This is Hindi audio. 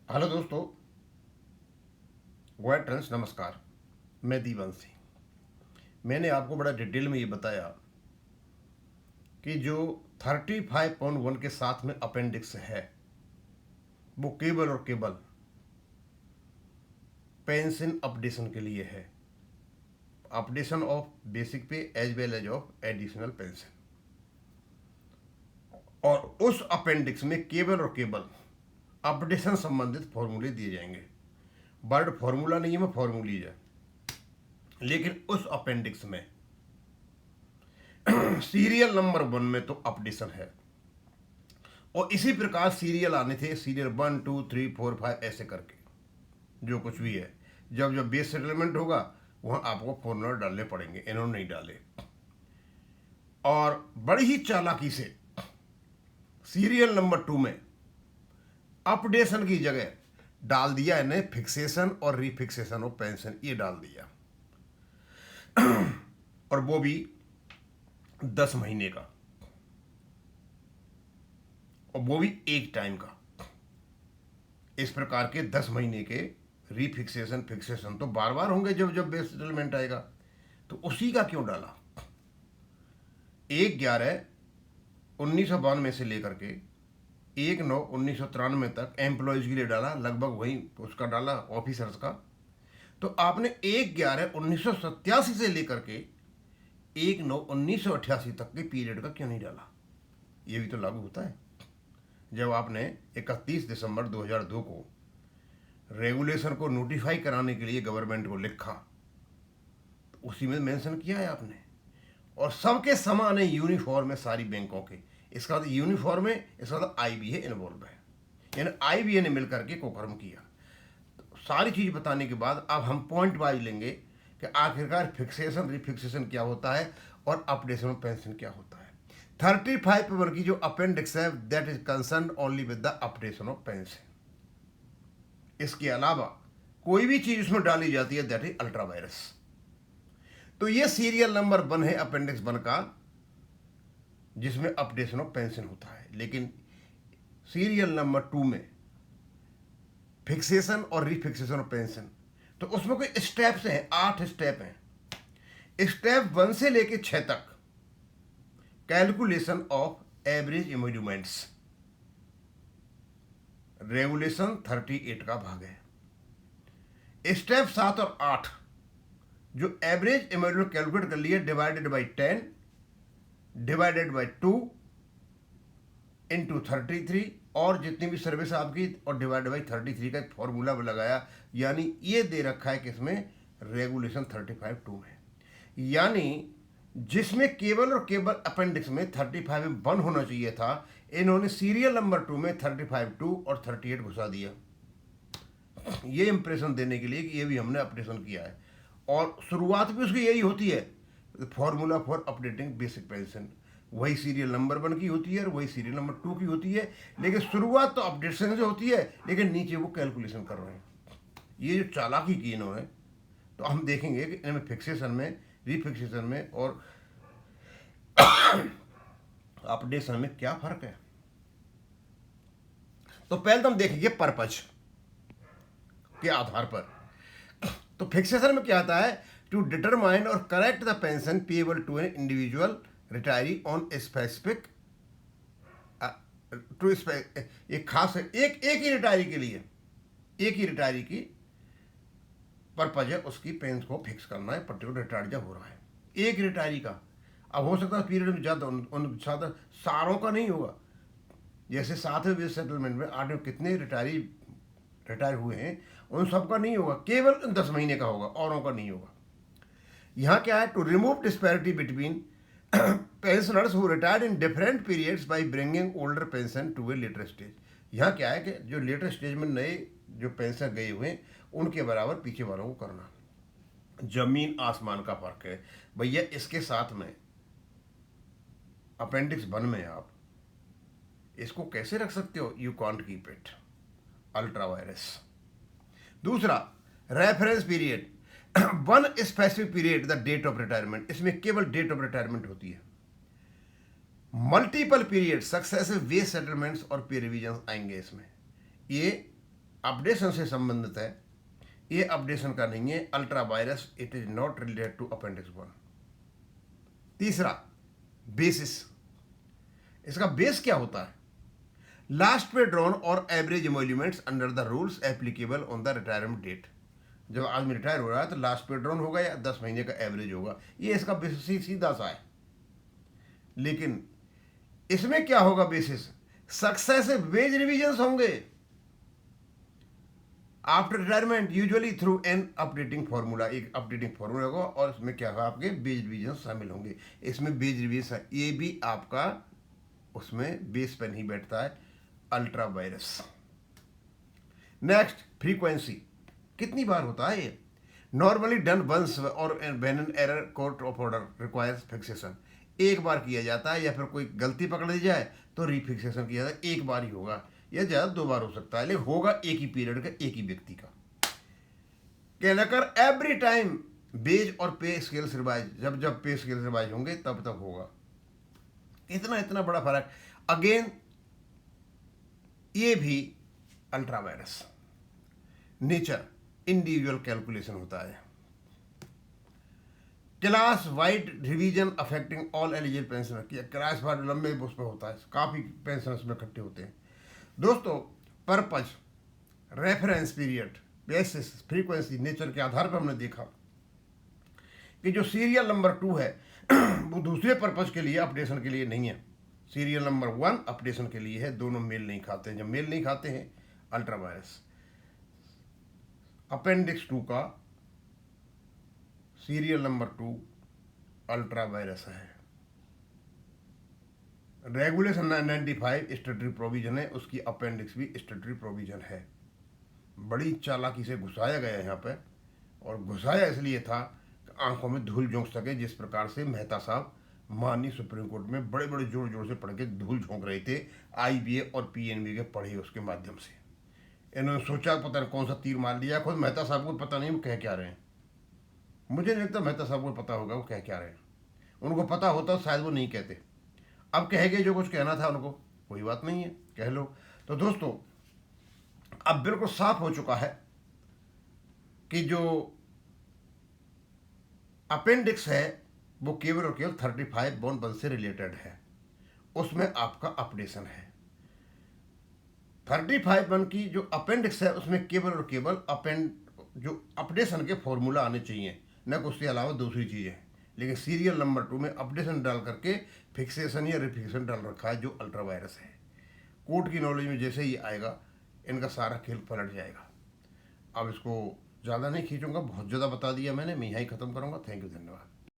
हेलो दोस्तों, गोया ट्रेंड्स नमस्कार। मैं दीवंशी। मैंने आपको बड़ा डिटेल में ये बताया कि जो 35.1 के साथ में अपेंडिक्स है वो केवल और केवल पेंशन अपडेशन के लिए है। Updation of basic pay as well as of additional pension. और उस अपेंडिक्स में केवल और केवल अपडेशन संबंधित फॉर्मूले दिए जाएंगे। वर्ड फॉर्मूला नहीं है, मैं फॉर्मूली है। लेकिन उस अपेंडिक्स में सीरियल नंबर 1 में तो अपडेशन है, और इसी प्रकार सीरियल आने थे, सीरियल 1 2 3 4 5 ऐसे करके जो कुछ भी है। जब जब बेस सेटलमेंट होगा वहां आपको फॉर्मूला डालने पड़ेंगे, इन्होंने नहीं डाले। और बड़ी ही चालाकी से सीरियल नंबर 2 में अपडेशन की जगह डाल दिया इन्हें फिक्सेशन और रिफिक्सेशन ऑफ पेंशन, ये डाल दिया। और वो भी 10 महीने का, और वो भी एक टाइम का। इस प्रकार के 10 महीने के रिफिक्सेशन फिक्सेशन तो बार बार होंगे जब जब बेस सेटलमेंट आएगा, तो उसी का क्यों डाला। 1/11/1992 से लेकर के 1/9/1993 तक एम्प्लॉयज के लिए डाला, लगभग वही उसका डाला ऑफिसर्स का। तो आपने 1/11/1987 से लेकर के 1/9/1988 तक के पीरियड का क्यों नहीं डाला। ये भी तो लागू होता है। जब आपने 31 दिसंबर 2002 को रेगुलेशन को नोटिफाई कराने के लिए गवर्नमेंट को लिखा, तो उसी में मेंशन किया है आपने। और सबके समान है, यूनिफॉर्म है सारी बैंकों के। इसका मतलब यूनिफॉर्म है, इसका मतलब IBA इन्वॉल्व है, यानी IBA ने मिलकर के कोकर्म किया। तो सारी चीज बताने के बाद अब हम पॉइंट वाइज लेंगे कि आखिरकार फिक्सेशन रिफिक्सेशन क्या होता है और अपडेशन ऑफ पेंशन क्या होता है। 35 की जो अपेंडिक्स है that is concern only with the updation of pension. इसके अलावा कोई भी चीज उसमें डाली जाती है दैट इज अल्ट्रा वायरस। तो ये सीरियल नंबर 1 है अपेंडिक्स 1 का, जिसमें अपडेशन ऑफ पेंशन होता है। लेकिन सीरियल नंबर 2 में फिक्सेशन और रिफिक्सेशन ऑफ पेंशन, तो उसमें कोई स्टेप्स हैं, 8 स्टेप हैं। स्टेप 1 से लेके 6 तक कैलकुलेशन ऑफ एवरेज एम्यूलमेंट्स, रेगुलेशन 38 का भाग है। स्टेप 7 और 8 जो एवरेज एम्यूलमेंट कैलकुलेट कर लिए, divided by 10 divided by 2 into 33, और जितनी भी सर्विस आपकी, और डिवाइडेड बाई 33 का एक फॉर्मूला भी लगाया। यानी ये दे रखा है किसमें, रेगुलेशन 35(2) में। यानी जिसमें केवल और केवल अपेंडिक्स में 35(1) होना चाहिए था, इन्होंने सीरियल नंबर 2 में 35(2) और 38 घुसा दिया। ये इंप्रेशन देने के लिए कि ये भी हमने अपडेशन किया है। और शुरुआत भी उसकी यही होती है, formula for updating basic pension. वही सीरियल नंबर 1 की होती है और वही सीरियल नंबर 2 की होती है, लेकिन शुरुआत तो अपडेशन से होती है, लेकिन नीचे वो कैलकुलेशन कर रहे हैं। ये जो चालाकी की इन्होंने, तो हम देखेंगे कि इनमें फिक्सेशन में, रिफिक्सेशन में और अपडेशन में क्या फर्क है। तो पहले तो हम देखेंगे पर्पज के आधार पर। तो फिक्सेशन में क्या आता है, टू डिटरमाइन और correct the pension payable to an individual retiree on specific, to एक खास एक ही रिटायरी के लिए, एक ही रिटायरी की पर्पज है उसकी पेंशन को फिक्स करना है, पर्टिकुलर रिटायर जब हो रहा है एक रिटायरी का। अब हो सकता है पीरियड में ज़्यादा उन ज़्यादा सारों का नहीं होगा। जैसे 7वें बेस सेटलमेंट में 8 में कितने रिटायर हुए हैं, उन सबका नहीं होगा, केवल 10 महीने का होगा, औरों का नहीं होगा। यहाँ क्या है, to remove disparity between pensioners who retired in different periods by bringing older pension to a later stage. यहाँ क्या है कि जो लेटर स्टेज में नए जो पेंशन गए हुए हैं उनके बराबर पीछे वालों को करना। जमीन आसमान का फर्क है भैया। इसके साथ में अपेंडिक्स 1 में आप इसको कैसे रख सकते हो, you can't keep it, ultra vires. दूसरा, reference period 1 specific period the date of retirement, इसमें केवल डेट ऑफ रिटायरमेंट होती है। Multiple period successive wage settlements और पे रिविजन आएंगे इसमें। ये अपडेशन से संबंधित है, ये अपडेशन का नहीं है ultra vires, it is not related to appendix 1। तीसरा, बेसिस। इसका बेस क्या होता है? लास्ट पे ड्रॉन और average emoluments under the rules applicable on the retirement date. जब आदमी रिटायर हो रहा है तो लास्ट पे ड्रॉन होगा या 10 महीने का एवरेज होगा, ये इसका बेसिस सीधा सा है। लेकिन इसमें क्या होगा बेसिस? सक्सेसिव वेज रिविजन्स होंगे after retirement, usually through an updating formula. एक अपडेटिंग फार्मूला होगा और इसमें क्या होगा, आपके बेज रिविजन शामिल होंगे। इसमें बेज रिविजन ये भी आपका उसमें बेस पर नहीं बैठता है, अल्ट्रा वायरस। Next, frequency. कितनी बार होता है ये? नॉर्मली डन वंस और when an error court of order requires fixation. एक बार किया जाता है या फिर कोई गलती पकड़ ली जाए तो रीफिक्सेशन किया जाता है। एक बार ही होगा या ज़्यादा 2 बार हो सकता है, लेकिन होगा एक ही पीरियड का, एक ही व्यक्ति का। कहकर एवरी टाइम बेज और पे स्केल्स रिवाइज, जब जब पे स्केल्स रिवाइज होंगे तब तब होगा। इतना बड़ा फर्क। अगेन ये भी ultra vires. Nature, individual calculation होता है। Class wide revision affecting all eligible pensioner. Class wide लंबे उस पर होता है, काफ़ी पेंशनर्स में इकट्ठे होते हैं। दोस्तों, purpose, reference period, basis, frequency, nature के आधार पर हमने देखा कि जो सीरियल नंबर 2 है वो दूसरे पर्पज के लिए, अपडेशन के लिए नहीं है। सीरियल नंबर 1 अपडेशन के लिए है। दोनों मेल नहीं खाते हैं। जब मेल नहीं खाते हैं, अल्ट्रा वायरस। अपेंडिक्स 2 का सीरियल नंबर 2 अल्ट्रा वायरस है। रेगुलेशन 95 स्टेटरी प्रोविजन है, उसकी अपेंडिक्स भी स्टेटरी प्रोविजन है। बड़ी चालाकी से घुसाया गया यहाँ पे, और घुसाया इसलिए था कि आंखों में धूल झोंक सके, जिस प्रकार से मेहता साहब माननीय सुप्रीम कोर्ट में बड़े बड़े जोर जोर से पढ़ के धूल झोंक रहे थे, IBA और PNB के पढ़े उसके माध्यम से। इन्होंने सोचा पता नहीं कौन सा तीर मार लिया। खुद मेहता साहब को पता नहीं वो कह क्या रहे हैं। मुझे नहीं लगता मेहता साहब को पता होगा वो कह क्या रहे हैं। उनको पता होता शायद वो नहीं कहते। अब कह गए जो कुछ कहना था उनको, कोई बात नहीं है, कह लो। तो दोस्तों, अब बिल्कुल साफ हो चुका है कि जो अपेंडिक्स है वो केवल और केवल 35 बॉन 1 से रिलेटेड है। उसमें आपका अपडेशन है। 35(1) की जो अपेंडिक्स है उसमें केवल और केवल जो अपडेशन के फॉर्मूला आने चाहिए, न कि उसके अलावा दूसरी चीज़ें। लेकिन सीरियल नंबर 2 में अपडेशन डाल करके फिक्सेशन या रिफिक्सेशन डाल रखा है, जो अल्ट्रा वायरस है। कोर्ट की नॉलेज में जैसे ही आएगा इनका सारा खेल पलट जाएगा। अब इसको ज़्यादा नहीं खींचूंगा, बहुत ज़्यादा बता दिया मैंने, मैं यहीं ख़त्म करूँगा। थैंक यू, धन्यवाद।